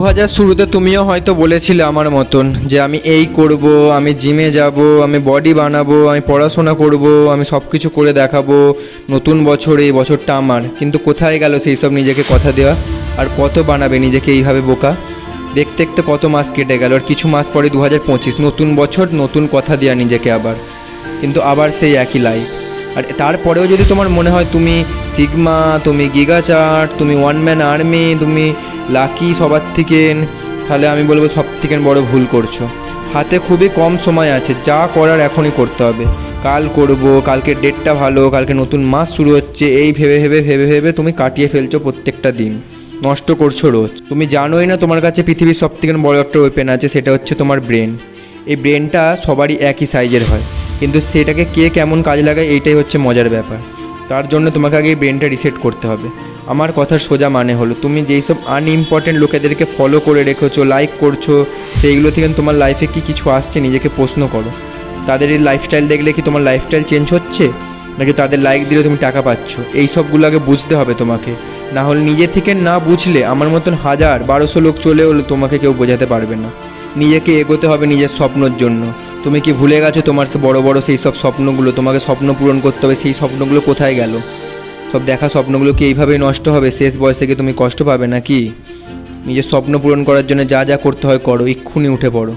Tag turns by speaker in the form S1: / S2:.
S1: 2000 শুরুতে তুমিও হয়তো বলেছিলে আমার মতন যে আমি এই করব, আমি জিমে যাব, আমি বডি বানাবো, আমি পড়াশোনা করব, আমি সব কিছু করে দেখাবো, নতুন বছর এই বছরটা আমার। কিন্তু কোথায় গেল সেই সব নিজেকে কথা দেওয়া? আর কত বানাবে নিজেকে এইভাবে বোকা? দেখতে দেখতে কত মাস কেটে গেল, আর কিছু মাস পরে 2025, নতুন বছর, নতুন কথা দেওয়া নিজেকে আবার, কিন্তু আবার সেই একই লাইফ। আর তারপরেও যদি তোমার মনে হয় তুমি সিগমা, তুমি গিগাচার্ট, তুমি ওয়ান ম্যান আর্মি, তুমি লাকি সবার থেকে, তাহলে আমি বলবো সব থেকে বড় ভুল করছো। হাতে খুবই কম সময় আছে, যা করার এখনই করতে হবে। কাল করব, কালকে ডেটটা ভালো, কালকে নতুন মাস শুরু হচ্ছে, এই ভেবে ভেবে ভেবে ভেবে তুমি কাটিয়ে ফেলছো প্রত্যেকটা দিন, নষ্ট করছো রোজ। তুমি জানোই না তোমার কাছে পৃথিবীর সব থেকে বড় একটা ওয়েপেন আছে, সেটা হচ্ছে তোমার ব্রেন। এই ব্রেনটা সবারই একই সাইজের হয়, কিন্তু সেটাকে কে কেমন কাজে লাগায় এইটাই হচ্ছে মজার ব্যাপার। তার জন্য তোমাকে আগে এই ব্রেনটা রিসেট করতে হবে। আমার কথার সোজা মানে হলো, তুমি যেই সব আনইম্পর্টেন্ট লোকেদেরকে ফলো করে রেখেছো, লাইক করছো, সেইগুলো থেকে তোমার লাইফে কি কিছু আসছে নিজেকে প্রশ্ন করো। তাদের এই লাইফস্টাইল দেখলে কি তোমার লাইফস্টাইল চেঞ্জ হচ্ছে, নাকি তাদের লাইক দিলে তুমি টাকা পাচ্ছ? এই সবগুলো আগে বুঝতে হবে তোমাকে। না হলে নিজে থেকে না বুঝলে আমার মতন 1000-1200 লোক চলে হলে তোমাকে কেউ বোঝাতে পারবে না। নিজেকে এগোতে হবে নিজের স্বপ্নের জন্য। তুমি কি ভুলে গেছো তোমার সে বড় বড় সেই সব স্বপ্নগুলো? তোমাকে স্বপ্ন পূরণ করতে হবে, সেই স্বপ্নগুলো কোথায় গেল? সব দেখা স্বপ্নগুলো কি এইভাবেই নষ্ট হবে? শেষ বয়সে গিয়ে তুমি কষ্ট পাবে নাকি? নিজের স্বপ্ন পূরণ করার জন্য যা যা করতে হয় করো, এক্ষুনি উঠে পড়ো।